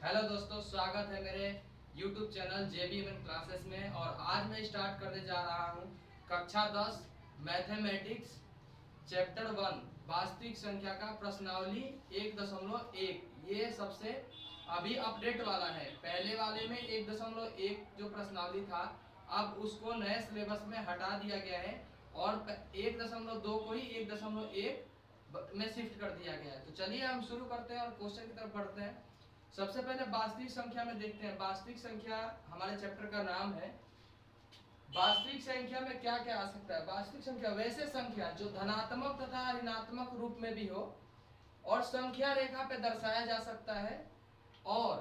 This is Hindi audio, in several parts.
हेलो दोस्तों, स्वागत है मेरे YouTube चैनल JBMN क्लासेस में। और आज मैं स्टार्ट करने जा रहा हूँ कक्षा 10 मैथमेटिक्स चैप्टर 1 वास्तविक संख्या का प्रश्नावली 1.1। ये सबसे अभी अपडेट वाला है। पहले वाले में 1.1 जो प्रश्नावली था, अब उसको नए सिलेबस में हटा दिया गया है और 1.2 को ही 1.1 में शिफ्ट कर दिया गया है। तो चलिए हम शुरू करते हैं और क्वेश्चन की तरफ बढ़ते हैं। सबसे पहले वास्तविक संख्या में देखते हैं। वास्तविक संख्या हमारे चैप्टर का नाम है। वास्तविक संख्या में क्या क्या आ सकता है? वास्तविक संख्या वैसे संख्या जो धनात्मक तथा ऋणात्मक रूप में भी हो और संख्या रेखा पे दर्शाया जा सकता है और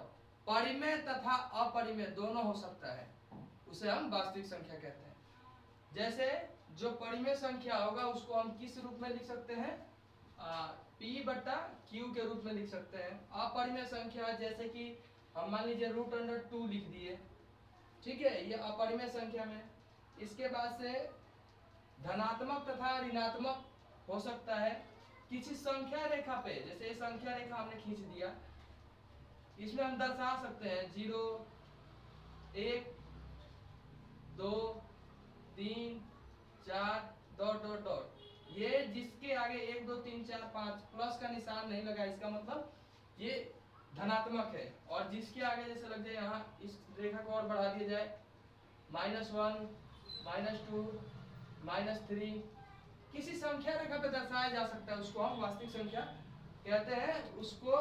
परिमेय तथा अपरिमेय दोनों हो सकता है, उसे हम वास्तविक संख्या कहते हैं। जैसे जो परिमेय संख्या होगा उसको हम किस रूप में लिख सकते हैं? P/Q के रूप में लिख सकते हैं। अपरिमेय संख्या जैसे कि हम मान लीजिए √2 लिख दिए, ठीक है, ये अपरिमेय संख्या में। इसके बाद से धनात्मक तथा ऋणात्मक हो सकता है किसी संख्या रेखा पे। जैसे ये संख्या रेखा हमने खींच दिया, इसमें हम दर्शा सकते हैं 0 1 2 3 4 डॉट डॉट डॉट। ये जिसके आगे 1 2 3 4 5 प्लस का निशान नहीं लगा, इसका मतलब ये धनात्मक है। और जिसके आगे जैसे लग जाए, यहाँ इस रेखा को और बढ़ा दिया जाए, -1 -2 -3, किसी संख्या रेखा पे दर्शाया जा सकता है, उसको हम वास्तविक संख्या कहते हैं। उसको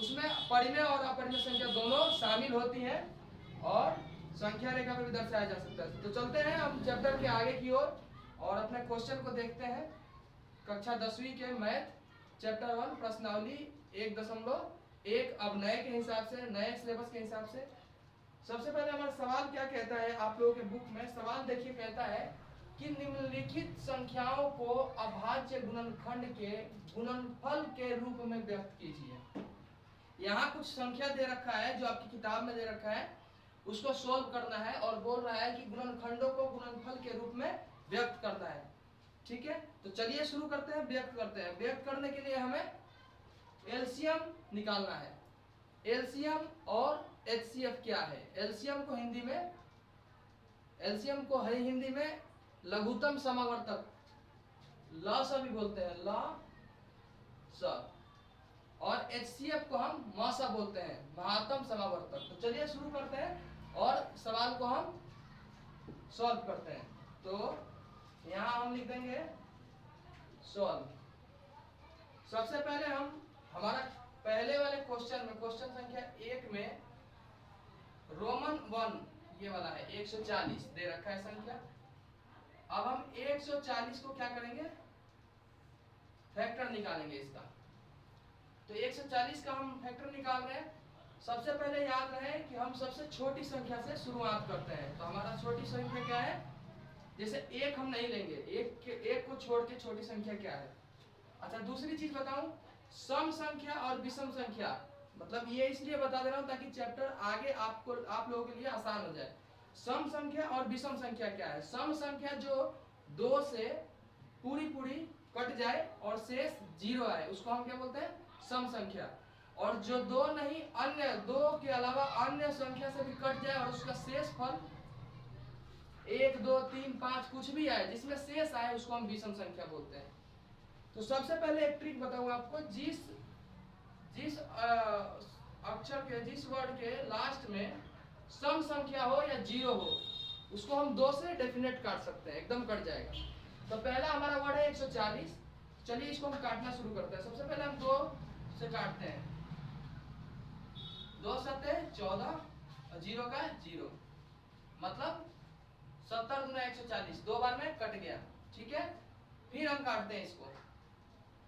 उसमें परिमेय और अपरिमेय संख्या दोनों शामिल होती हैं और संख्या रेखा पे भी दर्शाया जा सकता है। तो चलते हैं हम चैप्टर के आगे की ओर और अपने क्वेश्चन को देखते हैं। कक्षा 10वीं के मैथ चैप्टर 1 प्रश्नावली 1.1 अब नए के हिसाब से, नए सिलेबस के हिसाब से। सबसे पहले हमारा सवाल क्या कहता है? आप लोगों के बुक में सवाल देखिए, कहता है कि निम्नलिखित संख्याओं को अभाज्य गुणनखंड के गुणनफल के रूप में व्यक्त कीजिए। यहाँ कुछ संख्या दे रखा है जो आपकी किताब में दे रखा है, उसको सोल्व करना है और बोल रहा है कि गुणनखंडों को गुणनफल के रूप में व्यक्त करना है। ठीक है, तो चलिए शुरू करते हैं, व्यक्त करते हैं। व्यक्त करने के लिए हमें एलसीएम निकालना है। एलसीएम और एचसीएफ क्या है? एलसीएम को हिंदी में लघुत्तम समावर्तक, ल भी बोलते हैं, ल स। और एचसीएफ को हम म स बोलते हैं, महत्तम समावर्तक। तो चलिए शुरू करते हैं और सवाल को हम सॉल्व करते हैं। तो यहाँ हम लिख देंगे सॉल्व। सबसे पहले हम हमारा पहले वाले क्वेश्चन में, क्वेश्चन संख्या 1 में रोमन 1 ये वाला है, 140 दे रखा है संख्या। अब हम 140 को क्या करेंगे? फैक्टर निकालेंगे इसका। तो 140 का हम फैक्टर निकाल रहे हैं। सबसे पहले याद रहे कि हम सबसे छोटी संख्या से शुरुआत करते हैं। तो हमारा छोटी संख्या क्या है? जैसे 1 हम नहीं लेंगे, एक को छोड़ के छोटी संख्या क्या है? अच्छा, दूसरी चीज बताऊं, सम संख्या और विषम संख्या, मतलब ये इसलिए बता दे रहा हूं ताकि चैप्टर आगे आप लोगों के लिए आसान हो जाए। सम संख्या और विषम संख्या क्या है? सम संख्या जो 2 से पूरी कट जाए और शेष 0 आए, उसको हम क्या बोलते हैं? सम संख्या। और जो 2 नहीं, अन्य 2 के अलावा अन्य संख्या से भी कट जाए और उसका शेष फल 1 2 3 5 कुछ भी आए, जिसमें शेष आए, उसको हम विषम संख्या बोलते हैं। तो सबसे पहले एक ट्रिक बताऊंगा आपको। जिस अक्षर के, जिस वर्ड के लास्ट में सम संख्या हो या 0 हो, उसको हम 2 से डेफिनेट काट सकते हैं, एकदम कट जाएगा। तो पहला हमारा वर्ड है 140। चलिए इसको हम काटना शुरू करते हैं। सबसे पहले हम 2 से काटते हैं। 2 सत्ते 14 और 0 का 0, मतलब 70 गुना 140, 2 बार में कट गया। ठीक है, फिर हम काटते हैं इसको।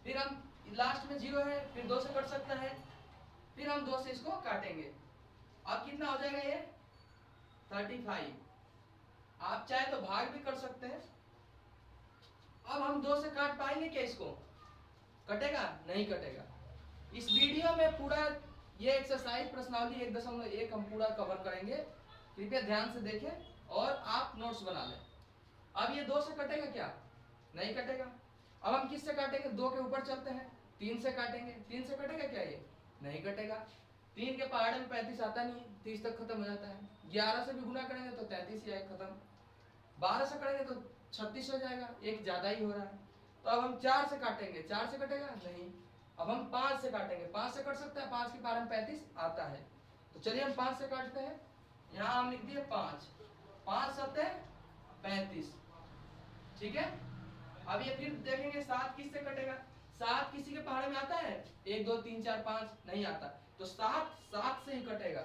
फिर हम लास्ट में 0 है, फिर 2 से कट सकता है, फिर हम 2 से इसको काटेंगे। अब कितना हो जाएगा ये? 35। आप चाहे तो भाग भी कर सकते हैं। अब हम 2 से काट पाएंगे क्या? इसको कटेगा? नहीं कटेगा। इस वीडियो में पूरा ये एक्सरसाइज प्रश्नावली 1.1 हम पूरा कवर करेंगे, कृपया ध्यान से देखें और आप नोट्स बना लें। अब ये 2 से कटेगा क्या? नहीं कटेगा। अब हम किस से काटेंगे? 2 के ऊपर चलते हैं, 3 से काटेंगे। 3 से कटेगा क्या? ये नहीं कटेगा। 3 के पहाड़े में 35 आता नहीं, 30 तक खत्म हो जाता है। 11 से भी गुना करेंगे तो 33 ही आएगा खत्म। 12 से करेंगे तो 36 हो जाएगा, एक ज्यादा ही हो रहा है। तो अब हम 4 से काटेंगे, 4 से कटेगा नहीं। अब हम 5 से काटेंगे, 5 से कट सकता है, 5 के पहाड़े में 35 आता है। तो चलिए हम 5 से काटते हैं। यहाँ हम लिख दिए 5, 5 सत्ते 35, ठीक है। अब ये फिर देखेंगे 7 किससे कटेगा, 7 किसी के पहाड़े में आता है, 1 2 3 4 5 नहीं आता, तो 7 से ही कटेगा।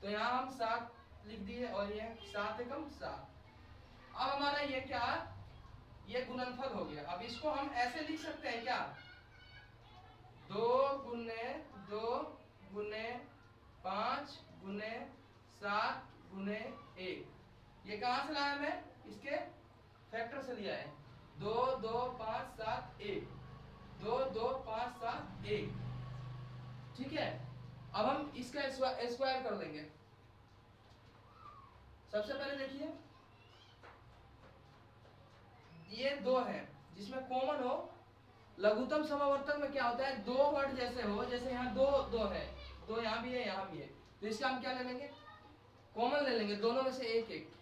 तो यहाँ हम 7 लिख दिए और ये 7 एकम 7। अब हमारा ये क्या, ये गुणनफल हो गया। अब इसको हम ऐसे लिख सकते हैं क्या, 2 गुने 2 गुने 5 गुने 7 गुने 1। ये कहां से लाया मैं, इसके फैक्टर से लिया है। 2 2 5 7 1, 2 2 5 7 1, ठीक है। अब हम इसका स्क्वायर कर देंगे। सबसे पहले देखिए ये 2 है जिसमें कॉमन हो। लघुत्तम समावर्तक में क्या होता है, 2 वर्ड जैसे हो, जैसे यहाँ 2 2 है, 2 यहाँ भी है यहाँ भी है, तो इसका हम क्या ले लेंगे, कॉमन ले लेंगे, दोनों में से एक एक,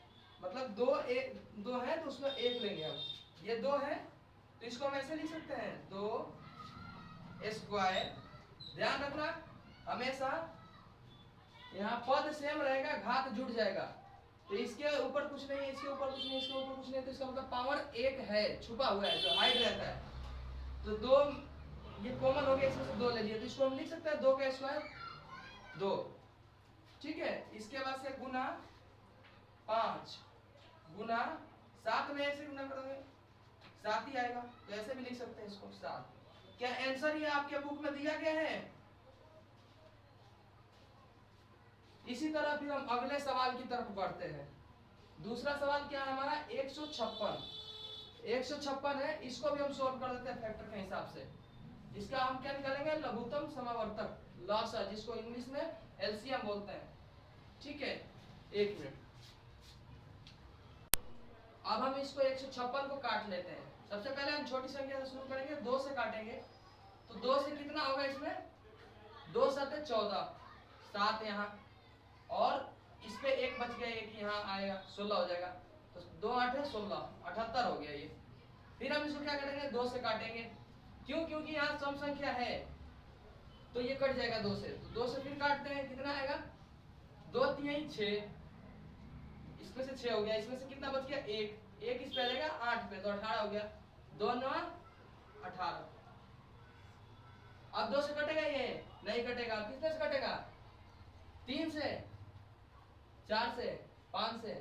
मतलब 2 है तो उसमें 1 लेंगे हम। ये 2 है तो इसको हम ऐसे लिख सकते हैं, 2 स्क्वायर। ध्यान रखना हमेशा यहाँ पद सेम रहेगा, घात जुड़ जाएगा, तो इसके ऊपर कुछ नहीं, इसके ऊपर कुछ नहीं, इसके ऊपर कुछ नहीं, तो इसका मतलब पावर 1 है, छुपा हुआ है जो हाइड रहता है। तो 2 ये कॉमन हो गया, इसमें से 2 ले लिया, तो इसको हम लिख सकते हैं 2 का स्क्वायर 2, ठीक है। इसके बाद से गुना 5 गुना 7 में ऐसे गुना करोगे 7 ही आएगा, तो ऐसे भी लिख सकते हैं इसको 7। क्या आंसर ये आपके बुक में दिया गया है। इसी तरह फिर हम अगले सवाल की तरफ बढ़ते हैं। दूसरा सवाल क्या है हमारा, 156 है, इसको भी हम सोल्व कर देते हैं फैक्टर के हिसाब से। इसका हम क्या निकालेंगे, लघुत्तम समावर्तक, लॉसा, जिसको इंग्लिश में एलसीएम बोलते हैं, ठीक है। 1 मिनट। अब हम इसको 156 को काट लेते हैं। सबसे पहले हम छोटी संख्या से शुरू करेंगे, 2 से काटेंगे, तो 2 से कितना होगा इसमें, 2 7 14, 7 यहाँ, और इस पे 1 बच गया, 1 यहाँ आएगा, 16 हो जाएगा, तो 2 8 है 16, 78 हो गया ये। फिर हम इसको क्या करेंगे, 2 से काटेंगे, क्यों, क्योंकि यहाँ सम संख्या है तो ये कट जाएगा 2 से, तो 2 से फिर काटते हैं, कितना आएगा, 2 3 6, इसमें से 6 हो गया, इसमें से कितना बच गया, 1 इस पे आ जाएगा 8 पे, तो 18 हो गया, 2 9 18। अब 2 से कटेगा ये, नहीं कटेगा, कितने से कटेगा, 3 से, 4 से, 5 से,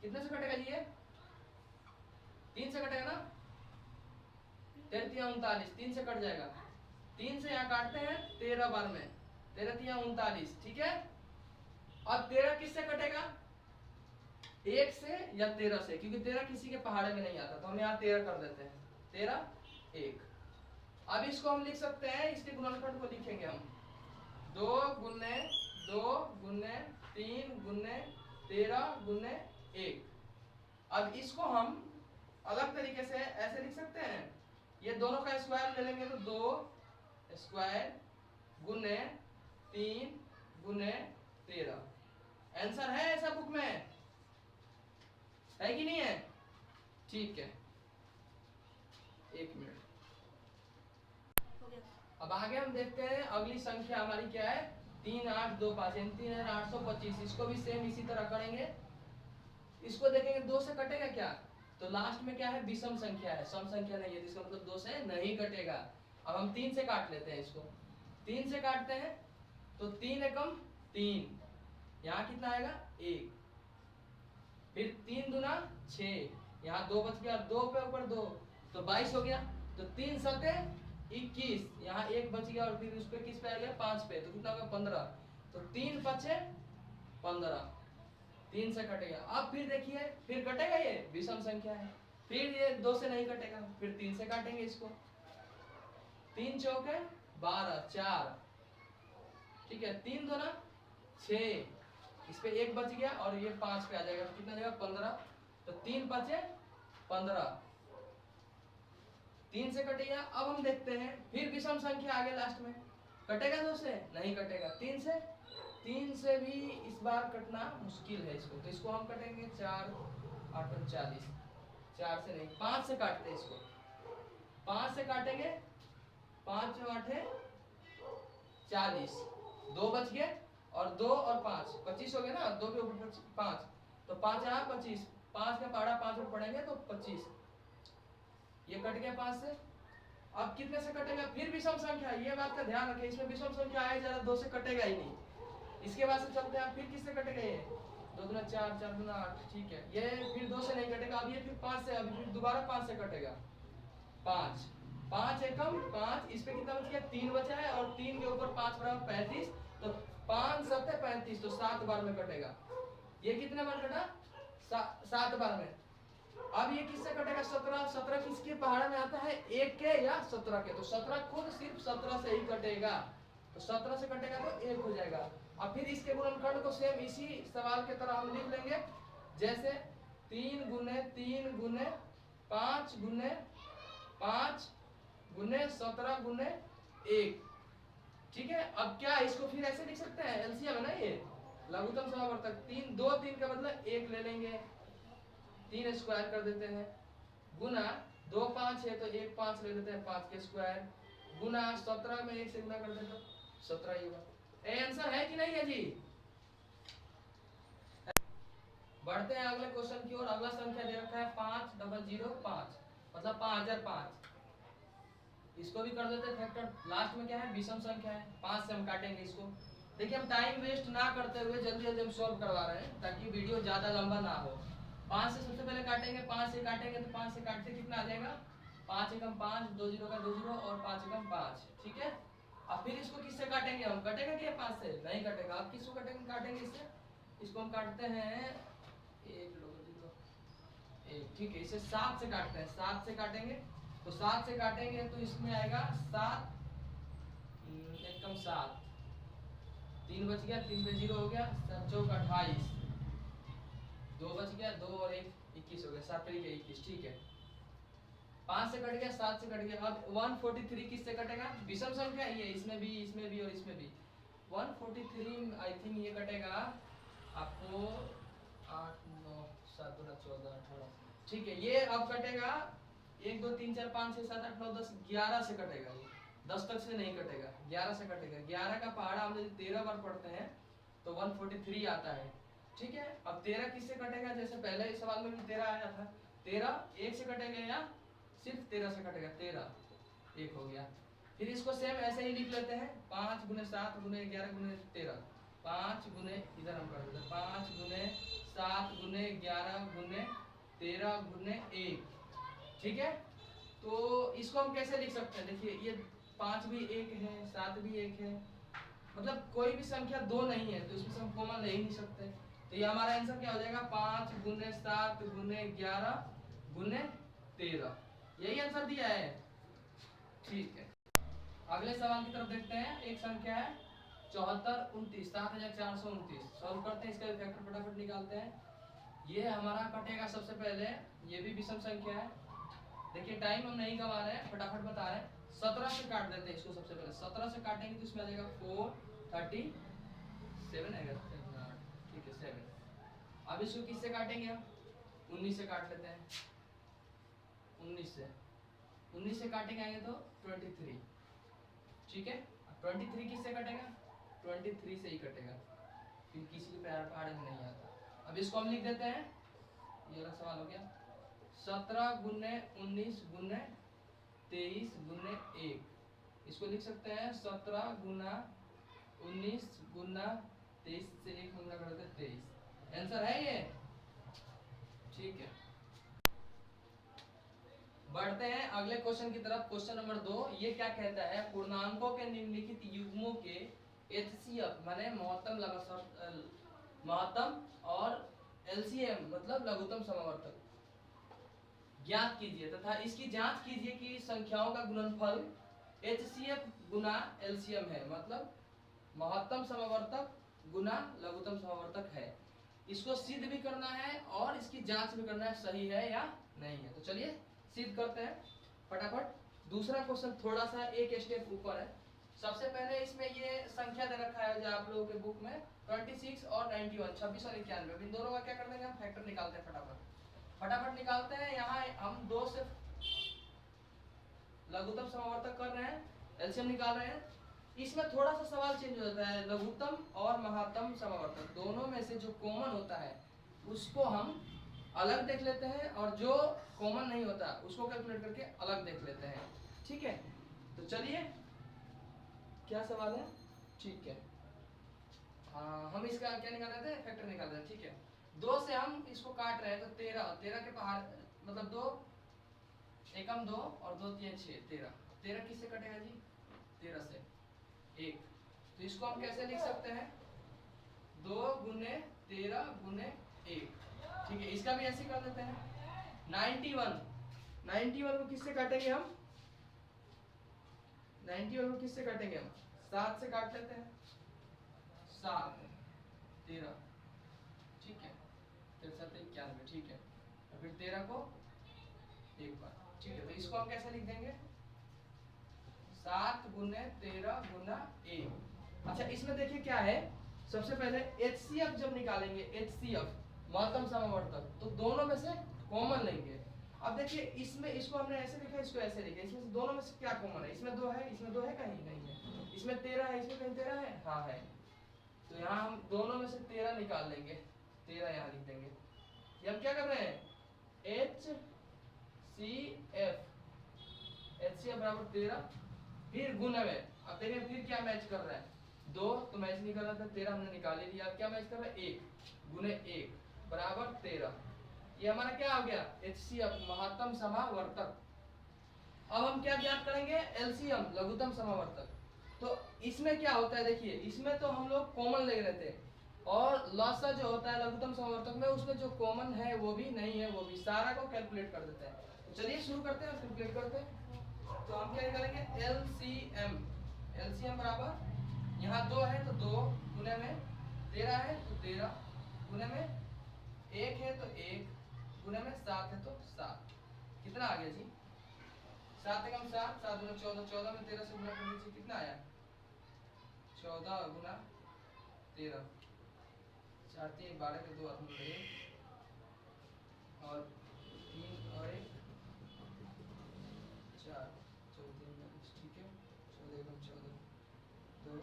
कितने से कटेगा ये, 3 से कटेगा ना, 13 39, 3 से कट जाएगा, 3 से यहाँ काटते हैं 13 बार में, 13 39, ठीक है। अब 13 किससे कटेगा, 1 से या 13 से, क्योंकि 13 किसी के पहाड़े में नहीं आता, तो हम यहाँ 13 कर देते हैं, 13 1। अब इसको हम लिख सकते हैं, इसके गुणनफल को लिखेंगे हम, 2 गुने 2 गुने 3 गुने 13 गुने 1। अब इसको हम अलग तरीके से ऐसे लिख सकते हैं, ये दोनों का स्क्वायर ले लेंगे, तो 2 स्क्वायर गुने 3 गुने 13। आंसर है ऐसा बुक में, है कि नहीं है, ठीक है। 1 मिनट। अब आगे हम देखते हैं अगली संख्या हमारी क्या है, 3 8 2 5, 3825। इसको भी सेम इसी तरह करेंगे, इसको देखेंगे 2 से कटेगा क्या, तो लास्ट में क्या है, विषम संख्या है, सम संख्या नहीं है, जिसका मतलब 2 से नहीं कटेगा। अब हम 3 से काट लेते हैं इसको, 3 से काटते हैं तो 3 एकम 3, यहाँ कितना आएगा 1, फिर 3 दूना 6, यहाँ 2 बच गया, 2 पे ऊपर 2 तो 22 हो गया, तो 3 सते 21, यहाँ 1 बच गया, और फिर उस पे किस पे आ गया 5 पे, तो कितना होगा 15, तो 3 5 15, 3 से कटेगा। अब फिर देखिए, फिर कटेगा, ये विषम संख्या है, फिर ये 2 से नहीं कटेगा, फिर 3 से काटेंगे इसको, 3 चौके 12 4, ठीक है, 3 दूना 6, इस पे 1 बच गया और ये 5 पे आ जाएगा, तो कितना जाएगा 15, तो 3 5 15, 3 से कटेगा। अब हम देखते हैं फिर विषम संख्या आगे लास्ट में, कटेगा 2 से? नहीं कटेगा। 3 से? 3 से भी इस बार कटना मुश्किल है इसको, तो इसको हम कटेंगे 4 8 40। 4 से नहीं, 5 से काटते हैं इसको। 5 से काटेंगे, 5 8 40, 2 बच गए, और 2 और 5 25 हो गए ना, 2 के ऊपर 5, तो 5 यहाँ 25, 5 का पहाड़ा 5 में पड़ेंगे तो 25, ये कट गया 5 से। अब कितने से कटेगा? फिर विषम संख्या, ये बात का ध्यान रखें, इसमें विषम संख्या आए ज्यादा 2 से कटेगा ही नहीं। इसके बाद से चलते हैं, फिर किससे कटेगा? ये 2 दूना 4, 4 दूना 8, ठीक है, ये फिर 2 से नहीं कटेगा। अब ये फिर 5 से, अभी फिर दोबारा 5 से कटेगा। 5 5 एकम 5, इस पे कितना बच गया? 3 बचा है, और 3 के ऊपर 5 बराबर 35, तो 5 7 35, तो 7 बार में कटेगा। ये कितने बार कटा? 7 बार में। अब ये किससे कटेगा? 17। 17 किसके पहाड़ में आता है? 1 के या 17 के? तो 17 खुद सिर्फ 17 से ही कटेगा, तो 17 से कटेगा तो 1 हो जाएगा। अब फिर इसके गुणनखंड को सेम इसी सवाल के तरह हम लिख लेंगे, जैसे 3 गुने 3 गुने 5 गुने 5 गुने 17 गुने 1, ठीक है। अब क्या इसको फिर ऐसे लिख सकते हैं? एलसीएम है ना ये, लघुत्तम समावर्तक। 3 2 3 का मतलब 1 ले लेंगे, 3 स्क्वायर कर देते हैं, गुना 2 5 है तो 1 5 ले लेते हैं, 5 के स्क्वायर, गुना 17 में 1 से गुना कर देते हैं 17 ही होगा। ए आंसर है कि नहीं है जी? बढ़ते हैं अगले क्वेश्चन की ओर। अगला संख्या दे रखा है 5005, मतलब 5005। इसको भी कर देते हैं फैक्टर। लास्ट में क्या है? विषम संख्या है, 5 से हम काटेंगे इसको। देखिए हम टाइम वेस्ट ना करते हुए जल्दी जल्दी हम सॉल्व करवा रहे हैं, ताकि वीडियो ज्यादा लंबा ना हो। 5 से सबसे पहले काटेंगे, 5 से काटेंगे तो 5 से काटते कितना आ जाएगा? 5 एकम 5, 2 जीरो का 2 जीरो, और 5 एकम 5, ठीक है। अब फिर इसको किससे काटेंगे हम? कटेगा क्या 5 से? नहीं कटेगा। अब किसको काटेंगे इससे? इसको हम काटते हैं 1 2 0 1, ठीक है। इसे 7 से काटते हैं, 7 से काटेंगे, तो 7 से काटेंगे तो इसमें आएगा 7 एकम 7, 3 बच गया, 3 पे 0 हो गया, 7 चौक 28, 2 बच गया, 2 और 1 21 हो गया, 7 तरीके 21, ठीक है। 5 से कट गया, 7 से कट गया। अब 143 किससे कटेगा? विषम संख्या ये, इसमें भी और इसमें भी। 143 आई थिंक ये कटेगा आपको 8 9 7 2 14 18, ठीक है। ये अब कटेगा 1 2 3 4 5 6 7 8 9 10 11 से कटेगा। ये 10 तक से नहीं कटेगा, 11 से कटेगा। 11 का पहाड़ा हम यदि 13 बार पढ़ते हैं तो 143 आता है, ठीक है। अब 13 किससे कटेगा? जैसे पहले इस सवाल में भी 13 आया था। 13 1 से कटेगा या सिर्फ 13 से कटेगा? 13 1 हो गया। फिर इसको सेम ऐसे ही लिख लेते हैं, 5 गुने 7 गुने 11 गुने 13, 5 गुने, इधर हम कर देते हैं 5 गुने 7 गुने 11 गुने 13 गुने 1, ठीक है। तो इसको हम कैसे लिख सकते हैं? देखिए ये 5 भी 1 है, 7 भी 1 है, मतलब कोई भी संख्या 2 नहीं है, तो इसमें से हम कॉमन ले ही नहीं सकते। तो ये हमारा आंसर क्या हो जाएगा? 5 गुने 7 गुने 11 गुने 13, यही आंसर दिया है, ठीक है। अगले सवाल की तरफ देखते हैं। एक संख्या है 74 29 7429, सॉल्व करते हैं। इसका फैक्टर फटाफट निकालते हैं। ये हमारा कटेगा सबसे पहले, ये भी विषम संख्या है। देखिए टाइम हम नहीं गवा रहे हैं, फटाफट बता रहे हैं। 17 से काट देते हैं इसको सबसे पहले। 17 से काटेंगे तो इसमें आ जाएगा 437 आएगा, ठीक है 7। अब इसको किससे काटेंगे हम? 19 से काट लेते हैं। 19 से काटेंगे आएंगे तो 23, ठीक है। 23 किससे कटेगा? 23 से ही कटेगा, फिर किसी के पहाड़ में नहीं आता। अब इसको हम लिख देते हैं, ये वाला सवाल हो गया। 17 गुने 19 गुने 23 गुने 1, इसको लिख सकते हैं 17 गुना 19 गुना 23 से 1 गुना कर देते 23। आंसर है ये, ठीक है। बढ़ते हैं अगले क्वेश्चन की तरफ। क्वेश्चन नंबर 2, ये क्या कहता है? पूर्णांकों के निम्नलिखित युग्मों के एचसीएफ माने महत्तम और एलसीएम मतलब लघुत्तम समावर्तक ज्ञात कीजिए तथा इसकी जांच कीजिए कि संख्याओं का गुणनफल एचसीएफ गुना एलसीएम है, मतलब महत्तम समावर्तक गुना लघुत्तम समावर्तक है। इसको सिद्ध भी करना है और इसकी जांच भी करना है, सही है या नहीं है। तो चलिए सिद्ध करते हैं फटाफट। दूसरा क्वेश्चन थोड़ा सा एक स्टेप ऊपर है, सबसे पहले इसमें ये संख्या दे रखा है जो आप लोगों के बुक में 26 और 91, 26 और 91, इन दोनों का क्या कर देंगे हम फैक्टर निकालते हैं फटाफट निकालते हैं। यहाँ हम 2 से लघुत्तम समावर्तक कर रहे हैं, एलसीएम निकाल रहे हैं। इसमें थोड़ा सा सवाल चेंज हो जाता है, लघुत्तम और महात्तम समावर्तक दोनों में से जो कॉमन होता है उसको हम अलग देख लेते हैं और जो कॉमन नहीं होता उसको कैलकुलेट करके अलग देख लेते हैं। ठीक है, तो चलिए क्या सवाल है। ठीक है, हम इसका क्या निकाल रहे थे, फैक्टर निकाल रहे थे। ठीक है, 2 से हम इसको काट रहे हैं तो 13 के बाहर मतलब 2 एकम 2 और 2 3 6 13 किससे कटेगा जी, 13 से 1। तो इसको हम कैसे लिख सकते हैं, 2 गुने 13 गुने 1। ठीक है, इसका भी ऐसे कर देते हैं। 91 को किससे काटेंगे हम, 91 को किससे काटेंगे हम, 7 से काट लेते हैं, 7 13, ठीक है, 7 91, ठीक है, और फिर 13 को एक बार। ठीक है, तो इसको हम कैसे लिख देंगे, 7 गुने 13 गुना 1। अच्छा, इसमें देखिए क्या है, सबसे पहले HCF जब निकालेंगे, HCF महत्तम समावर्तक, तो दोनों में से कॉमन लेंगे। अब देखिए इसमें इसको हमने ऐसे लिखा, इसको ऐसे लिखा, इसमें से दोनों में से क्या कॉमन है, इसमें 2 है, इसमें 2 है, कहीं नहीं है, इसमें 13 है, इसमें कहीं 13 है, हाँ है। तो यहाँ हम दोनों में से 13 निकाल लेंगे, 13 यहाँ लिख देंगे। ये हम क्या कर रहे हैं, HCF बराबर 13, फिर गुना में। अब देखें फिर क्या मैच कर रहा है, 2 तो मैच नहीं कर रहा था, 13 हमने निकाल ही लिया। अब क्या मैच कर रहा है, 1 गुने 1 बराबर 13। ये हमारा क्या हो गया, HCF महत्तम समावर्तक। अब हम क्या ज्ञात करेंगे, LCM लघुत्तम समावर्तक। तो इसमें क्या होता है, देखिए इसमें तो हम लोग कॉमन ले रहे थे, और लॉसा जो होता है लघुत्तम समावर्तक में, उसमें जो कॉमन है वो भी नहीं है, वो भी सारा को कैलकुलेट कर देते हैं। तो चलिए शुरू करते हैं, कैलकुलेट करते हैं। तो हम क्या करेंगे, LCM बराबर, यहाँ 2 है तो 2 गुने में, 13 है तो 13 गुने में, 1 है तो 1 गुने में, 7 है तो 7। कितना आ गया जी, 7 एकम 7, 7 गुना 14, 14 में 13 से गुना करने से कितना आया, 14 गुना 13, 4 3 12 के 2 हाथ में ले, और 3 और 1 4, 14 3, ठीक है, 14 एकम 14 2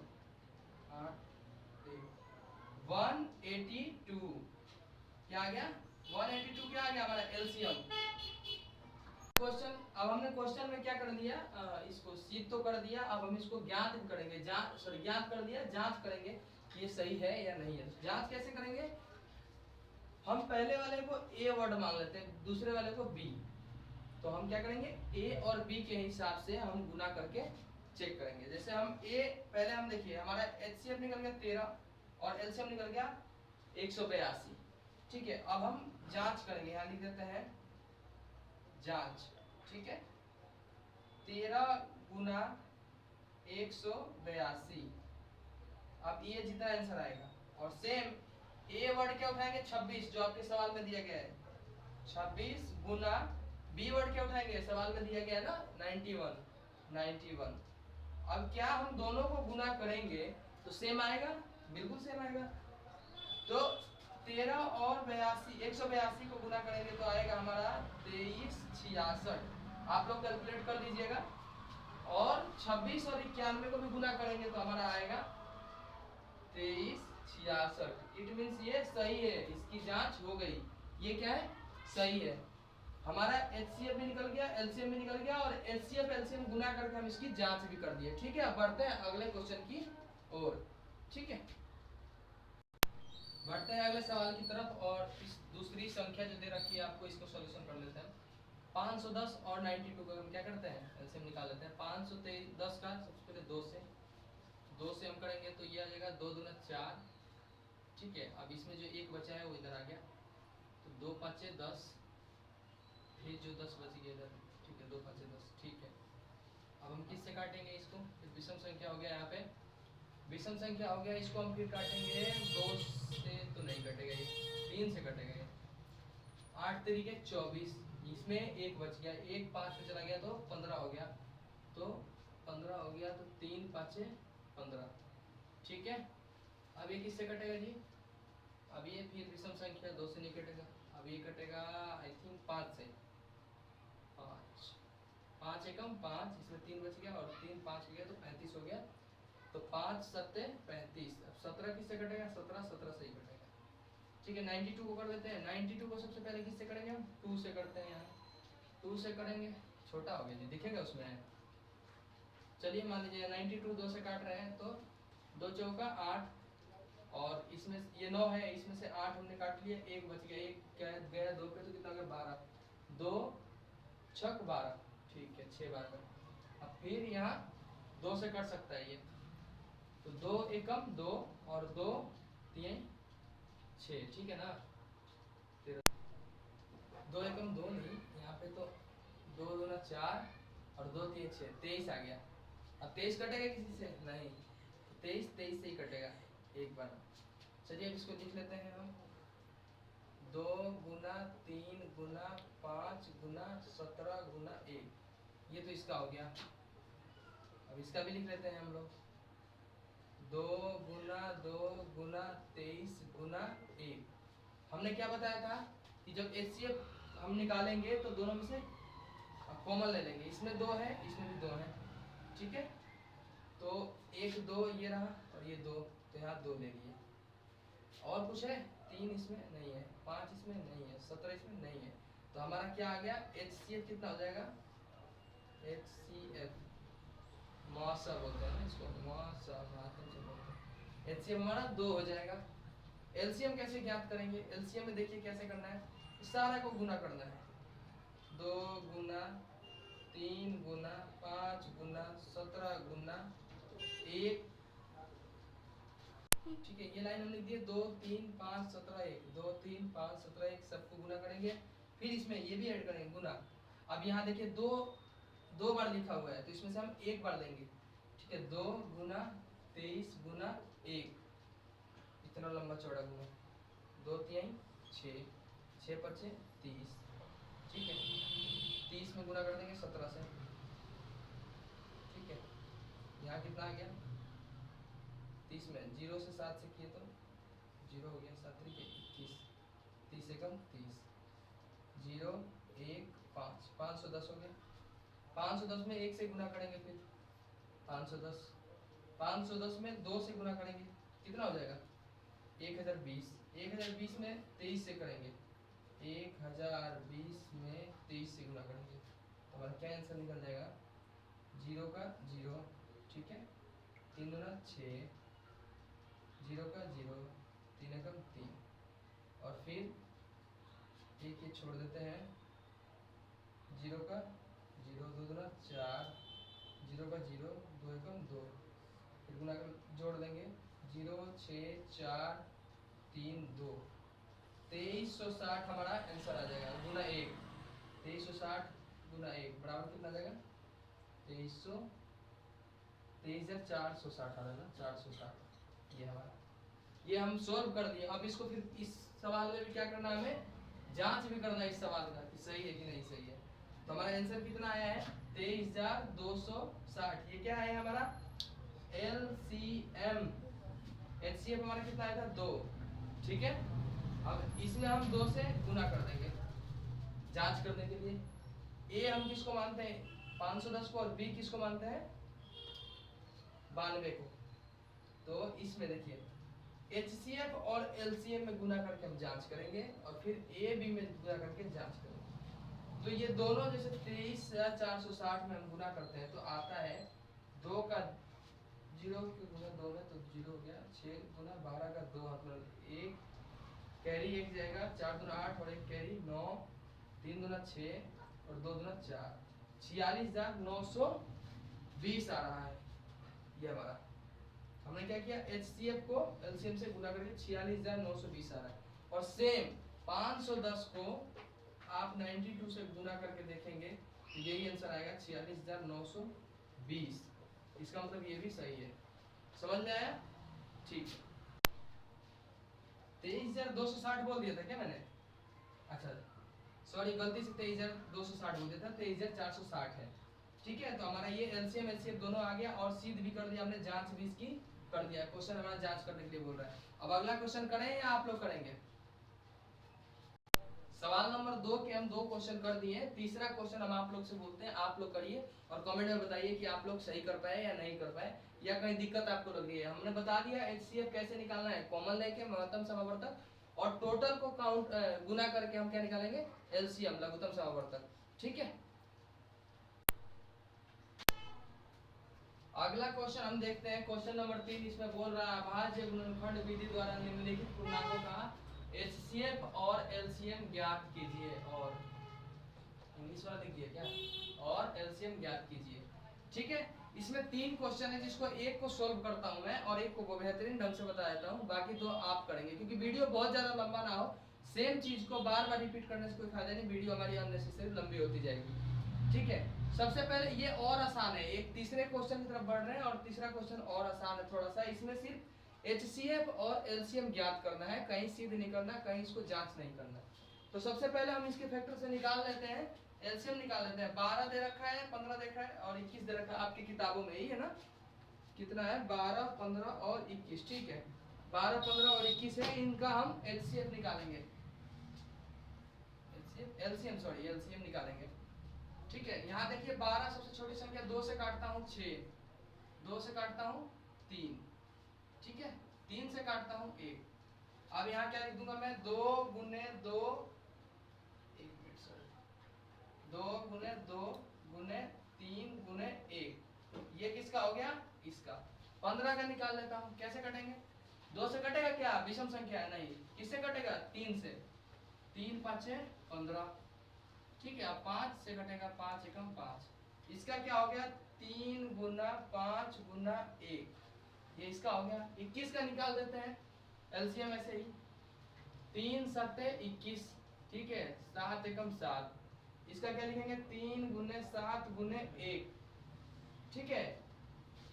8 1, 182 क्या आ गया, 182 क्या आ गया हमारा एलसीएम। क्वेश्चन, अब हमने क्वेश्चन में क्या कर दिया, इसको सिद्ध तो कर दिया, अब हम इसको ज्ञात करेंगे, ज्ञात कर दिया, जांच करेंगे कि ये सही है या नहीं है। जांच कैसे करेंगे, हम पहले वाले को ए वर्ड मान लेते हैं, दूसरे वाले को बी। तो हम क्या करेंगे, ए और बी के हिसाब से हम गुना करके चेक करेंगे। जैसे हम ए, पहले हम देखिए हमारा HCF निकल गया 13 और LCM निकल गया 182। ठीक है, अब हम जांच करेंगे, यहाँ लिख देते हैं जांच। ठीक है, 13 गुना 182, अब ये जितना आंसर आएगा। और सेम ए वर्ड क्या उठाएंगे, 26 जो आपके सवाल में दिया गया है, 26 गुना बी वर्ड क्या उठाएंगे, सवाल में दिया गया है ना 91। अब क्या हम दोनों को गुना करेंगे तो सेम आएगा, बिल्कुल सेम आएगा। तो 13 और 182 को गुना करेंगे तो आएगा हमारा 2366। आप लोग कैलकुलेट कर लीजिएगा। और 26 और 91 को भी गुना करेंगे तो हमारा आएगा 2366। इट मींस ये सही है, इसकी जांच हो गई, ये क्या है, सही है। हमारा HCF भी निकल गया, LCM भी निकल गया, और HCF LCM गुना करके हम इसकी जांच भी कर दिए। ठीक है, अब बढ़ते हैं अगले क्वेश्चन की ओर। ठीक है, बढ़ते हैं अगले सवाल की तरफ, और इस दूसरी संख्या जो दे रखी है आपको, इसको सॉल्यूशन कर लेते हैं। 510 और 92 का हम क्या करते हैं, एलसीएम निकाल लेते हैं। 510 का सबसे पहले 2 से हम करेंगे तो ये आ जाएगा 2 दूना 4। ठीक है, अब इसमें जो 1 बचा है वो इधर आ गया, तो 2 5 10, फिर जो 10 बच गया इधर। ठीक है, 2 5 10, ठीक है। अब हम किससे काटेंगे इसको, फिर विषम संख्या हो गया, यहाँ पे विषम संख्या हो गया, इसको हम फिर काटेंगे 2 से तो नहीं कटेगा, ये 3 से कटेगा। ये 8 तरीके 24, इसमें 1 बच गया, 1 5 पे चला गया तो 15 हो गया, तो 15 हो गया, तो 3 5 15। ठीक है, अब ये किससे कटेगा जी? अब ये फिर विषम संख्या 2 से नहीं कटेगा, अब ये कटेगा आई थिंक 5 से। 5 5 एकम 5, इसमें 3 बच गया और 3 5 हो गया तो 35 हो गया। तो 5 7 35। अब 17 किससे कटेगा? 17 17 से ही कटेगा। ठीक है, 92 को कर देते हैं। 92 को सबसे पहले किससे करेंगे हम? 2 से करते हैं, यहाँ 2 से करेंगे, छोटा हो गया जी, दिखेगा उसमें। चलिए मान लीजिए 92 2 से काट रहे हैं, तो 2 चौका 8, और इसमें ये 9 है, इसमें से 8 हमने काट लिया, 1 बच गया, 1 क्या गया 2 पे, तो कितना हो गया 12, 2 छक 12। ठीक है, 6 बार का। अब फिर यहाँ 2 से कट सकता है ये, तो 2 एकम 2 और 2 3 6। ठीक है ना, 2 एकम 2 नहीं, यहाँ पे तो 2 दूना 4 और 2 3 6, 23 आ गया। अब 23 कटेगा किसी से? नहीं, 23 23 से ही कटेगा एक बार। चलिए अब इसको लिख लेते हैं हम। 2 गुना 3 गुना 5 गुना 17 गुना 1, ये तो इसका हो गया। अब इसका भी लिख लेते हैं हम लोग। 2 गुना 2 गुना 23 गुना 1। हमने क्या बताया था कि जब HCF हम निकालेंगे तो दोनों में से कॉमन ले लेंगे। इसमें 2 है, इसमें भी 2 है। ठीक है, तो 1 2 ये रहा और ये 2, तो यहाँ 2 ले लिए। और कुछ है? 3 इसमें नहीं है, 5 इसमें नहीं है, 17 इसमें नहीं है। तो हमारा क्या आ गया? HCF कितना हो जाएगा? HCF मौसा बोलते हैं ना इसको, मौसा माध्यम से बोलते हैं। HCF हमारा 2 हो जाएगा। LCM कैसे ज्ञात करेंगे? LCM में देखिए कैसे करना है, सारा को गुना करना है। 2 गुना 3 गुना 5 गुना 17 गुना 1। ठीक है, ये लाइन हमने लिख दी है। 2 3 5 17 1, 2 3 5 17 1, सबको गुना करेंगे। फिर इसमें ये भी ऐड करेंगे गुना। अब यहाँ देखिए 2 बार लिखा हुआ है, तो इसमें से हम 1 बार लेंगे। ठीक है, 2 गुना 23 गुना 1, इतना लंबा चौड़ा गुना, 2 3 6, 6 5 30। ठीक है, 30 में गुना कर देंगे 17 से। ठीक है, यहाँ कितना आ गया? 30 में 0 से 7 से किए तो 0 हो गया, 7 3 21, 30 एकम 30, 0 1 5, 510 हो गया। 510 में 1 से गुना करेंगे, फिर 510, 510 में 2 से गुना करेंगे, कितना हो जाएगा? 1020। 1020 में 23 से करेंगे, 1020 में 23 से गुना करेंगे, तो हमारा क्या आंसर निकल जाएगा? 0 का 0। ठीक है, 3 दूना 6, 0 का 0, 3 एकम 3, और फिर एक ये छोड़ देते हैं, 0 का 0, 2 दूना 4, 0 का 0, 2 एकम 2, फिर गुना कर जोड़ देंगे, 0 6 4 3 2, 2360 हमारा आंसर आ जाएगा। गुना 1, 2360 गुना 1 बराबर कितना आ जाएगा? 2300, 23,460 आ जाएगा, 460। ये हमारा, ये हम सोल्व कर दिए। अब इसको फिर इस सवाल में भी क्या करना है, हमें जांच भी करना है इस सवाल का कि सही है कि नहीं सही है। तो हमारा आंसर कितना आया है? 23,260। ये क्या है हमारा? LCM। HCF हमारा कितना आया था? 2। ठीक है, अब इसमें हम 2 से गुना कर देंगे जांच करने के लिए। A हम किसको मानते हैं? 510 को, और B किसको मानते हैं? 92 को। तो इसमें देखिए HCF और LCM में गुना करके हम जांच करेंगे, और फिर AB में गुना करके जांच करेंगे। तो ये दोनों जैसे 23,460 में हम गुना करते हैं, तो आता है 2 का 0 के गुना 2 में, तो 0 हो गया। 6 गुना 12 का 2, मतलब 1 कैरी 1 जाएगा, 4 दूना 8 और 1 कैरी 9, 3 दूना 6 और 2 दूना 4, 46,920 आ रहा है। ये हमारा, हमने क्या किया? HCF को LCM से गुना करके 46,920 आ रहा है। और सेम 510 को आप 92 से गुना करके देखेंगे तो यही आंसर आएगा, 46,920। इसका मतलब ये भी सही है। समझ में आया? ठीक, 23,260 बोल दिया था क्या मैंने? अच्छा सॉरी, गलती से 23,260 बोल दिया था, 23,460 है। ठीक है, तो हमारा ये एलसीएम एलसीएम दोनों आ गया और सिद्ध भी कर दिया हमने, जांच भी इसकी कर दिया। क्वेश्चन हमारा जांच करने के लिए बोल रहा है। अब अगला क्वेश्चन करें या आप लोग करेंगे? सवाल नंबर 2 के हम 2 क्वेश्चन कर दिए। तीसरा क्वेश्चन हम आप लोग से बोलते हैं, आप लोग करिए और कमेंट में बताइए कि आप लोग सही कर पाए या नहीं कर पाए, या कहीं दिक्कत आपको लग रही है। हमने बता दिया एचसीएफ कैसे निकालना है, कॉमन लेके महत्तम समावर्तक, और टोटल को काउंट गुना करके हम क्या निकालेंगे, एलसीएम लघुत्तम समावर्तक। ठीक है, अगला क्वेश्चन हम देखते हैं, क्वेश्चन नंबर 3। इसमें बोल रहा है अभाज्य गुणनखंड विधि द्वारा निम्नलिखित पूर्णांकों का एचसीएफ और एलसीएम ज्ञात कीजिए। और इंग्लिश वाला लिख दिया क्या, और एलसीएम ज्ञात कीजिए। ठीक है, इसमें 3 क्वेश्चन है, जिसको एक को सोल्व करता हूं मैं और एक को बेहतरीन ढंग से बता देता हूं, बाकी 2 आप करेंगे, क्योंकि वीडियो बहुत ज्यादा लंबा ना हो। सेम चीज को बार बार रिपीट करने से कोई फायदा नहीं, वीडियो हमारी अननेसेसरी लंबी होती जाएगी। ठीक है, सबसे पहले ये और आसान है, एक तीसरे क्वेश्चन की तरफ बढ़ रहे हैं और तीसरा क्वेश्चन और आसान है थोड़ा सा। इसमें सिर्फ एचसीएफ और एलसीएम ज्ञात करना है, कहीं सिद्ध नहीं करना, कहीं इसको जांच नहीं करना। तो सबसे पहले हम इसके फैक्टर से निकाल लेते हैं, एलसीएम निकाल लेते हैं। 12 दे रखा है, 15 दे रखा है और 21 दे रखा है, आपकी किताबों में ही है ना। कितना है, 12, 15 और 21। ठीक है, 12, 15 और 21 है, इनका हम एलसीएम निकालेंगे, एलसीएम निकालेंगे। ठीक है, यहाँ देखिए 12 सबसे छोटी संख्या, 2 से काटता हूँ 6, 2 से काटता हूँ 3, ठीक है, 3 से काटता हूँ 1। अब यहाँ क्या लिख दूंगा मैं, 2 गुने 2, 2 गुने 2 गुने 3 गुने 1, ये किसका हो गया, इसका। 15 का निकाल लेता हूँ, कैसे कटेंगे, 2 से कटेगा क्या, विषम संख्या है, नहीं, किससे कटेगा, 3 से, 3 5 15। ठीक है, अब 5 से कटेगा, 5 एकम 5, इसका क्या हो गया, 3 गुना 5 गुना 1, ये इसका हो गया। 21 का निकाल देते हैं एलसीएम ऐसे ही, 3 सत्ते 21, ठीक है, 7 एकम 7, इसका क्या लिखेंगे, 3 गुने 7 गुने 1। ठीक है,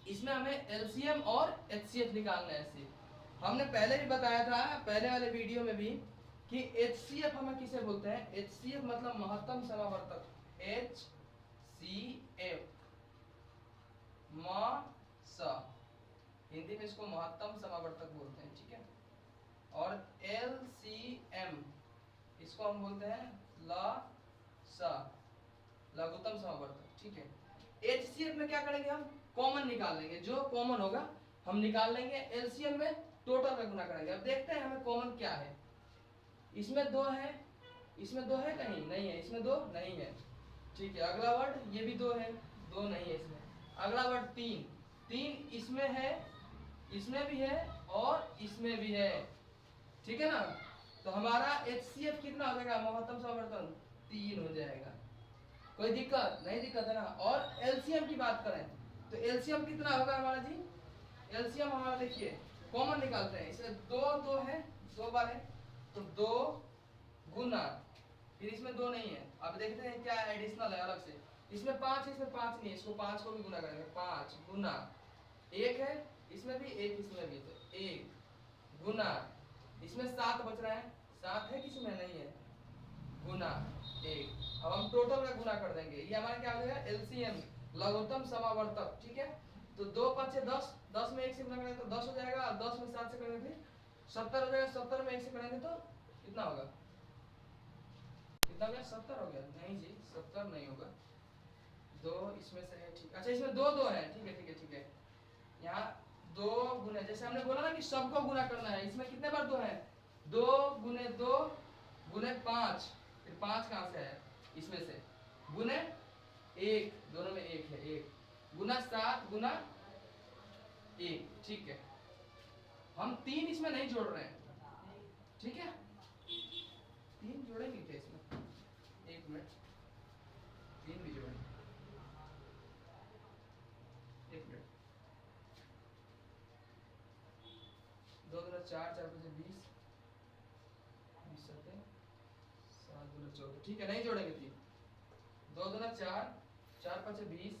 इसमें हमें एलसीएम और एचसीएफ निकालना है। ऐसे हमने पहले भी बताया था, पहले वाले वीडियो में भी, कि एचसीएफ हमें किसे बोलते हैं, एचसीएफ मतलब महत्तम समावर्तक, HCF हिंदी में इसको महत्तम समावर्तक बोलते हैं। ठीक है, और LCM इसको हम बोलते हैं लघुत्तम समावर्तक। ठीक है, HCF में क्या करेंगे, हम कॉमन निकाल लेंगे, जो कॉमन होगा हम निकाल लेंगे। एलसीएम में टोटल का गुना करेंगे। अब देखते हैं हमें कॉमन क्या है, इसमें 2 है, इसमें 2 है, कहीं नहीं है, इसमें 2 नहीं है। ठीक है, अगला वर्ड ये भी 2 है, 2 नहीं है इसमें। अगला वर्ड 3, 3 इसमें है, इसमें भी है और इसमें भी है। ठीक है ना, तो हमारा एचसीएफ कितना हो जाएगा, महत्तम समावर्तन 3 हो जाएगा। कोई दिक्कत नहीं, दिक्कत है ना। और एलसीएम की बात करें तो एलसीएम कितना होगा हमारा जी, एलसीएम हमारा देखिए कॉमन निकालते हैं, इसमें 2 2 है, 2 बार है, तो 2 गुना, फिर इसमें 2 नहीं है, अब देखते हैं क्या एडिशनल है अलग से, इसमें 5 है, इसमें 5 नहीं है, इसको 5 को भी गुना करेंगे, 5 गुना 1 है, इसमें भी 1, इसमें भी, तो 1 गुना, इसमें 7 बच रहा है, 7 है, किसी में नहीं है, गुना 1। अब हम टोटल का गुना कर देंगे, ये हमारा क्या हो जाएगा, एलसीएम लघुत्तम समावर्तक। ठीक है, तो 2 5 10, 10 में 1 से गुना करेंगे तो 10 हो जाएगा, और 10 में 7 से करेंगे फिर 70 हो जाएगा, 70 में 1 से करेंगे तो कितना होगा, कितना हो गया, 70 हो गया, नहीं जी 70 नहीं होगा, 2 इसमें से है। ठीक, अच्छा इसमें 2 2 है, ठीक है ठीक है ठीक है, यहाँ 2 गुने, जैसे हमने बोला ना कि सबको गुना करना है, इसमें कितने बार 2 है, 2 गुने 2 गुने 5, फिर 5 कहाँ से है, इसमें से, गुने 1, दोनों में 1 है, 1 गुना 7 गुना 1। ठीक है, हम 3 इसमें नहीं जोड़ रहे हैं। ठीक है, 3 जोड़ेंगे क्या इसमें, 1 मिनट, 3 भी जोड़ेंगे, 1 मिनट, 2 दूना 4, 4 5 20, 20 7 7 दूना 14। ठीक है, नहीं जोड़ेंगे 3, 2 दूना 4, 4 5 20,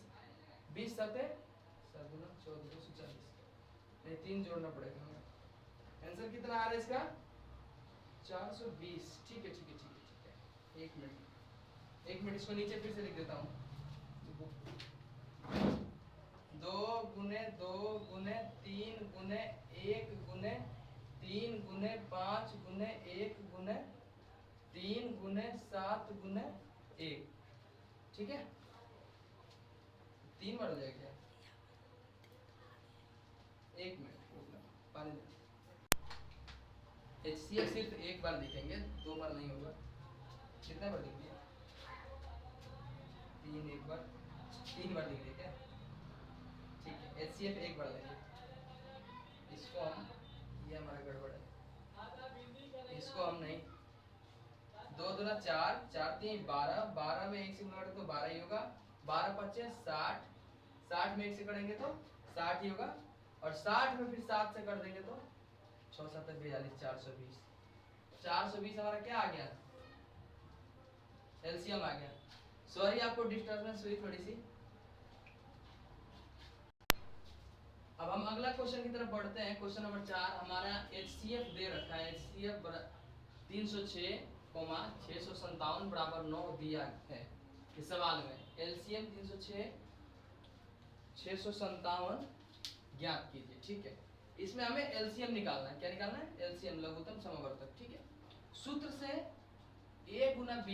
20 7 7 दूना 14, 240, नहीं 3 जोड़ना पड़ेगा हमें। आंसर कितना आ रहा है इसका, 420। ठीक है ठीक है ठीक है ठीक है, 1 मिनट, 1 मिनट, इसको नीचे फिर से लिख देता हूँ। 2 गुने 2 गुने 3 गुने 1 गुने 3 गुने 5 गुने 1 गुने 3 गुने 7 गुने 1। ठीक है, 3 बार हो जाएगा क्या? 1 मिनट रुकना, पानी दे। HCF सिर्फ एक बार लिखेंगे, 2 बार नहीं होगा। कितने बार लिख दिया? 3 एक बार, 3 बार लिख दिया क्या? ठीक है, HCF एक बार लेंगे। इसको हम, ये हमारा गड़बड़ है, इसको हम नहीं, 2 दूना 4, 4 3 12, 12 में 1 से गुणा करें तो 12 ही होगा, 12 पच्चे 60, 60 में 1 से करेंगे तो 60 ही होगा, और 60 में फिर 7 से कर देंगे तो 6 7 42, 420। 420 हमारा क्या आ गया? एलसीएम आ गया। सॉरी आपको डिस्टर्बेंस हुई थोड़ी सी। अब हम अगला क्वेश्चन की तरफ बढ़ते हैं। क्वेश्चन नंबर 4 हमारा HCF दे रखा है। HCF 306, 657 बराबर 9 दिया है इस सवाल में। LCM 306 657 ज्ञात कीजिए। ठीक है, इसमें हमें LCM निकालना है। क्या निकालना है? LCM, लघुत्तम समवर्तक। ठीक है, सूत्र से A गुना B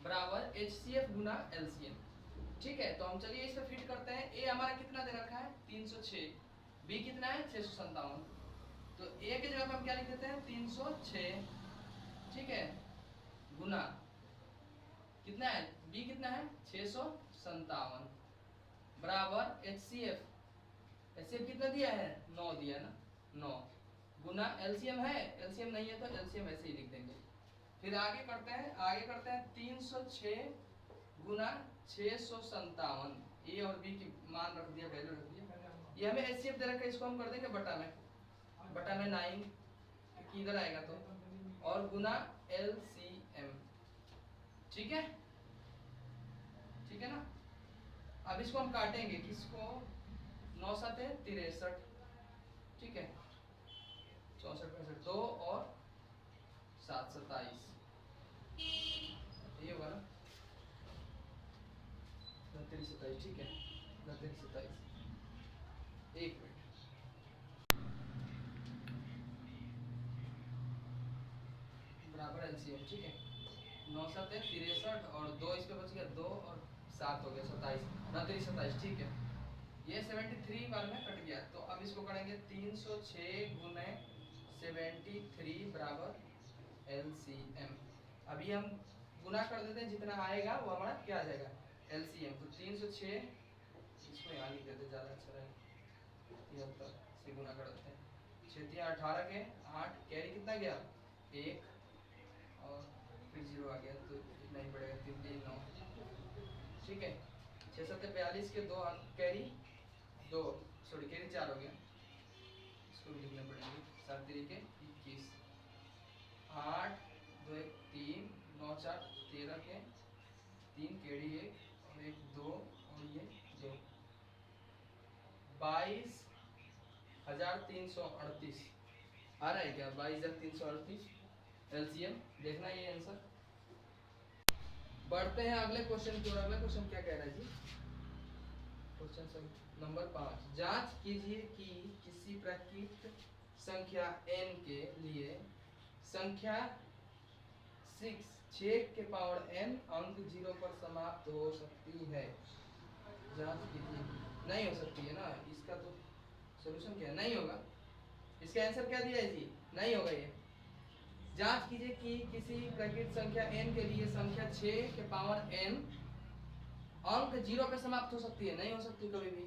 बराबर HCF गुना LCM। ठीक है, तो हम चलिए इस पे फिट करते हैं। A हमारा कितना दे रखा है? 306, B कितना है? 657। तो A के जगह पे हम क्या लिख देते हैं? 306। ठीक है, गुना कितना है? B कितना है? 657 बराबर HCF कितना दिया है? 9 दिया ना, 9 गुना LCM है, LCM नहीं है तो LCM ऐसे ही लिख देंगे। फिर आगे करते हैं 306 गुना 657। ए और बी की मान रख दिया, वैल्यू रख दिया। ये हमें HCF दे रखा है, इसको हम कर देंगे बटा में 9 क्योंकि इधर आएगा तो, और गुना LCM। ठीक है, ठीक है ना। अब इसको हम काटेंगे, किसको? 9 7 63। ठीक है, 64 65, 2 और 7 27, ये होगा ना 29 27। ठीक है, 29 27। एक मिनट, बराबर LCM। ठीक है, 9 7 63 और 2 इस पे बच गया, 2 और 7 हो गया 27, 29 27। ठीक है, ये 73 बार में कट गया। तो अब इसको करेंगे 306 गुने 73 बराबर LCM। अभी हम गुना कर देते हैं, जितना आएगा वो हमारा क्या आ जाएगा? LCM। तो 306, इसको यहाँ लिख देते, ज़्यादा अच्छा रहेगा। 73 से गुना कर देते हैं, 6 18 के 8, कैरी कितना गया? 1, और फिर 0 आ गया तो इतना ही पड़ेगा, 3 3 9। ठीक है, 6 7 42 के 2 कैरी 2, सॉरी कैरी 4 हो गया, इसको भी लिखने पड़ेंगे। 7 3 के 21, 8 2 1 3, 9 4 13 के 3 कैरी 1 और 1 2 और ये 2, 22,338 आ रहा है क्या? 22,338 LCM देखना, ये आंसर। बढ़ते हैं अगले क्वेश्चन की ओर। अगला क्वेश्चन क्या कह रहा है जी? क्वेश्चन नंबर 5, जांच कीजिए कि किसी प्राकृत संख्या n के लिए संख्या 6 के पावर n अंक 0 पर समाप्त हो सकती है। जांच कीजिए, नहीं हो सकती है ना, इसका तो सॉल्यूशन क्या है? नहीं होगा। इसका आंसर क्या दिया है जी? नहीं होगा ये। जांच कीजिए कि किसी प्राकृत संख्या n के लिए संख्या 6 के पावर n अंक 0 पे समाप्त हो सकती है। नहीं हो सकती कभी भी।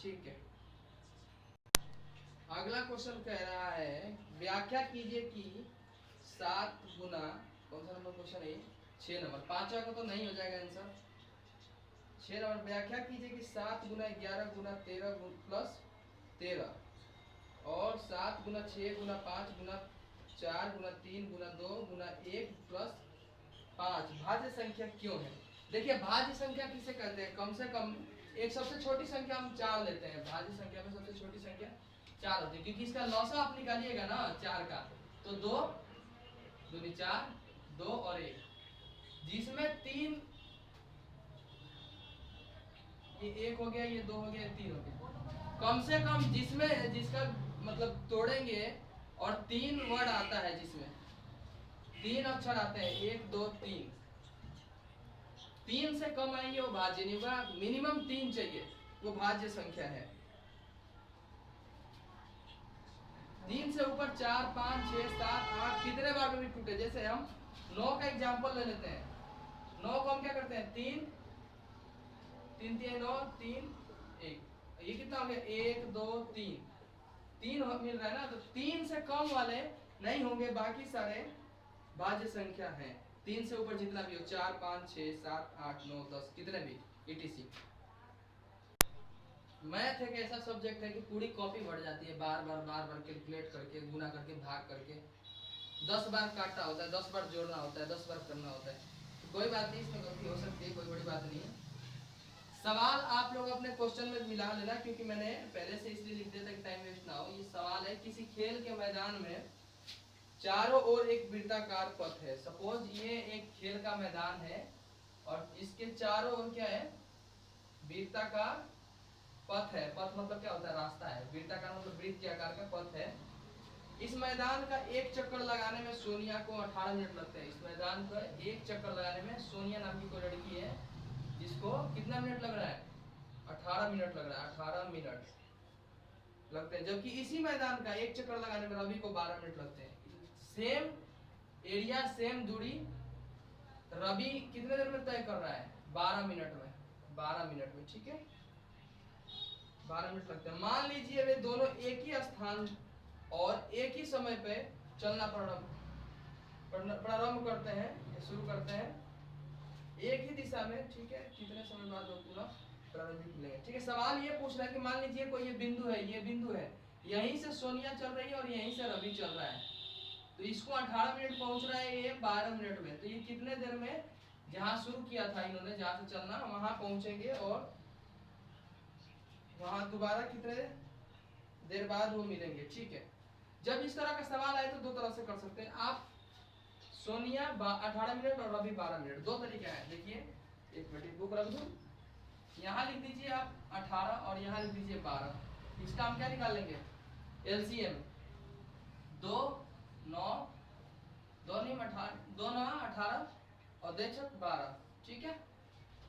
ठीक है, अगला क्वेश्चन कह रहा है व्याख्या कीजिए कि 7 गुना, कौन सा नंबर क्वेश्चन है? 6 नंबर। 5वां का तो नहीं हो जाएगा आंसर। 6 नंबर, व्याख्या कीजिए कि 7 गुना 11 गुना 13 प्लस 13 और 7 गुना 6 गुना 5 गुना 4 गुना 3 गुना 2 गुना 1 प्लस 5 भाज्य संख्या क्यों है? देखिए, भाज्य संख्या किसे कहते हैं? कम से कम एक सबसे छोटी संख्या हम 4 लेते हैं। भाज्य संख्या में सबसे छोटी संख्या 4 होती है, क्योंकि इसका लॉसा आप निकालिएगा ना 4 का, तो 2 दूनी 4, 2 और 1, जिसमें 3 ये 1 हो गया, ये 2 हो गया, ये 3 हो गया। कम से कम जिसका मतलब तोड़ेंगे और 3 वर्ड आता है, जिसमें 3 अक्षर आते हैं, 1 2 3, 3 से कम आएंगे वो भाज्य नहीं होगा, मिनिमम 3 चाहिए, वो भाज्य संख्या है। 3 से ऊपर 4 5 6 7 8 कितने बार में भी टूटे। जैसे हम 9 का एग्जांपल ले लेते हैं। 9 को हम क्या करते हैं, 3 3 3 9 3 1, ये कितना हो गया, 1 2 3, 3 मिल रहा है ना। तो 3 से कम वाले नहीं होंगे, बाकी सारे भाज्य संख्या हैं। 3 से ऊपर जितना भी हो, 4 5 6 7 8 9 10 कितने भी etc। मैथ एक ऐसा सब्जेक्ट है कि पूरी कॉपी भर जाती है, बार बार कैलकुलेट करके, गुना करके, भाग करके, 10 बार काटना होता है, 10 बार जोड़ना होता है, 10 बार करना होता है। तो कोई बात नहीं, इसमें गलती हो सकती है, कोई बड़ी बात नहीं है। सवाल आप लोग अपने क्वेश्चन में मिला लेना, क्योंकि मैंने पहले से इसलिए लिख दिया था कि टाइम वेस्ट ना हो। ये सवाल है, किसी खेल के मैदान में चारों ओर एक वृत्ताकार पथ है। सपोज ये एक खेल का मैदान है और इसके चारों ओर क्या है, वृत्ताकार पथ है। पथ मतलब क्या होता है, रास्ता है। वृत्ताकार मतलब वृत्त के आकार का पथ है। इस मैदान का एक चक्कर लगाने में सोनिया को 18 मिनट लगते हैं। इस मैदान का एक चक्कर लगाने में सोनिया नाम की कोई लड़की है, जिसको कितना मिनट लग रहा है, 18 मिनट लग रहा है, 18 मिनट लगते हैं। जबकि इसी मैदान का एक चक्कर लगाने में रवि को 12 मिनट लगते हैं। सेम एरिया सेम दूरी, रवि कितने देर में तय कर रहा है, 12 मिनट में, 12 मिनट में, ठीक है, 12 मिनट लगते हैं। मान लीजिए वे दोनों एक ही स्थान और एक ही समय पे चलना प्रारंभ करते हैं, शुरू करते हैं एक ही दिशा में, ठीक है। कितने समय बाद वो पूरा प्रारंभिक मिलेंगे, ठीक है। सवाल ये पूछ रहा है कि मान लीजिए कोई ये बिंदु है, ये बिंदु है, यहीं से सोनिया चल रही है और यहीं से रवि चल रहा है। तो इसको 18 मिनट पहुंच रहा है, ये 12 मिनट में। तो ये कितने देर में, जहां शुरू किया था इन्होंने, जहां से चलना, वहां पहुंचेंगे और वहां दोबारा कितने देर बाद वो मिलेंगे, ठीक है। जब इस तरह का सवाल आए तो दो तरह से कर सकते हैं आप। सोनिया 18 मिनट और रवि 12 मिनट, दो तरीके हैं। देखिए, एक मिनट बुक रख दूं, यहाँ लिख दीजिए आप 18 और यहाँ लिख दीजिए 12। इसका हम क्या निकाल लेंगे, एलसीएम। 2 9 2 नहीं 18, 2 9 18 और 2 6 12, ठीक है।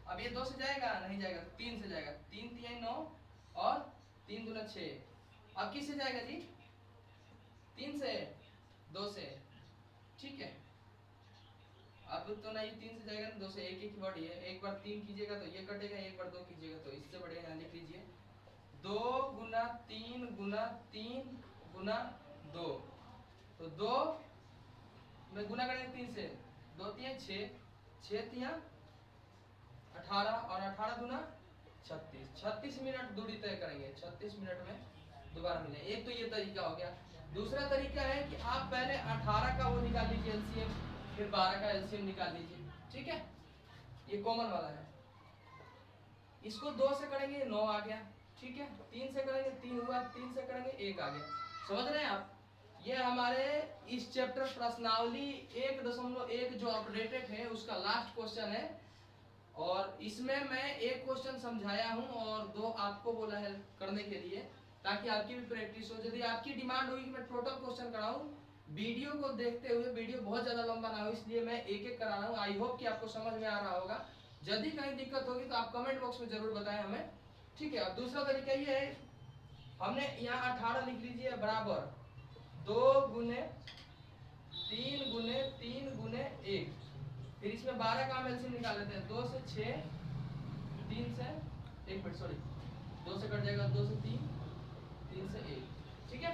अब ये 2 से जाएगा, नहीं जाएगा, 3 से जाएगा, 3 3 9 और 3 दूना 6। अब किस से जाएगा जी, 3 से, 2 से, ठीक है। अब तो नहीं 3 से जाएगा ना, 2 से, एक एक बड़ी है। एक बार 3 कीजिएगा तो ये कटेगा, एक बार 2 कीजिएगा तो इससे बढ़िया। यहाँ लिख लीजिए 2 गुना 3 गुना 3 गुना 2। तो 2 में गुना करेंगे 3 से, 2 3 6, 6 3 18 और 18 गुना 36, 36 मिनट दूरी तय करेंगे। 36 मिनट में दोबारा मिले। एक तो ये तरीका हो गया। दूसरा तरीका है कि आप पहले 18 का वो निकाल लीजिए एलसीएम, फिर 12 का एलसीएम निकाल लीजिए, ठीक है। ये कॉमन वाला है। इसको 2 से करेंगे 9 आ गया, ठीक है। 3 से करेंगे 3 हुआ, 3 से करेंगे 1 आ गया। समझ रहे हैं आप। ये हमारे इस चैप्टर प्रश्नावली 1.1 जो अपडेटेड है उसका लास्ट क्वेश्चन है। और इसमें मैं एक क्वेश्चन समझाया हूं और 2 आपको बोला है करने के लिए, ताकि आपकी भी प्रैक्टिस हो। यदि आपकी डिमांड होगी कि मैं टोटल क्वेश्चन कराऊं, वीडियो को देखते हुए, वीडियो बहुत ज्यादा लंबा ना हो, इसलिए मैं एक एक करा रहा हूं। आई होप कि आपको समझ में आ रहा होगा। यदि कहीं दिक्कत होगी तो आप कमेंट बॉक्स में जरूर बताएं हमें, ठीक है। अब दूसरा तरीका ये है, हमने यहाँ 18 लिख लीजिए बराबर 2 गुने 3 गुने 3 गुने 1। फिर इसमें 12 का हम एलसीएम निकाल लेते हैं। 2 से 6, 3 से 1 मिनट, सॉरी 2 से कट जाएगा, 2 से 3, 3 से 1, ठीक है।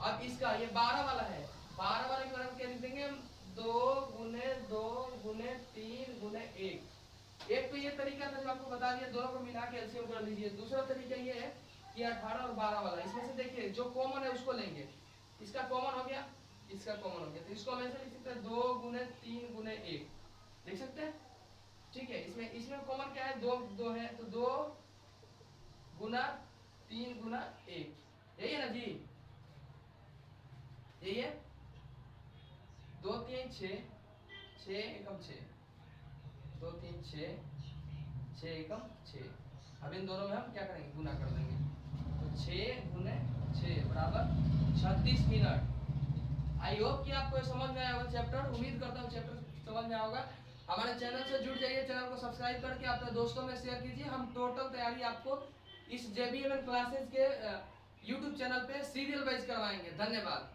अब इसका ये 12 वाला है, 12 वाले के बारे में क्या लिख देंगे हम, 2 गुने 2 गुने 3 गुने 1। एक तो ये तरीका था जो आपको बता दिया, दोनों को मिला के एलसीएम कर लीजिए। दूसरा तरीका ये है कि 18 और 12 वाला, इसमें से देखिए जो कॉमन है उसको लेंगे। इसका कॉमन हो गया, इसका कॉमन हो गया, तो इसको हम ऐसे लिख सकते हैं 2 गुने 3 गुने 1 लिख सकते हैं, ठीक है। इसमें कॉमन क्या है, 2 है, तो 2 गुना 3 गुना 1, यही है ना जी, यही है। 2 3 6, 6 एकम 6, 2 3 6, 6 एकम 6। अब इन दोनों में हम क्या करेंगे, गुना कर देंगे। तो 6 गुने 6 बराबर 36 मिनट। आई होप कि आपको ये समझ में आया होगा चैप्टर, उम्मीद करता हूँ चैप्टर समझ में आया होगा। हमारे चैनल से जुड़ जाइए, चैनल को सब्सक्राइब करके अपने दोस्तों में शेयर कीजिए। हम टोटल तैयारी आपको इस JBMN क्लासेज के YouTube चैनल पे सीरियल वाइज करवाएंगे। धन्यवाद।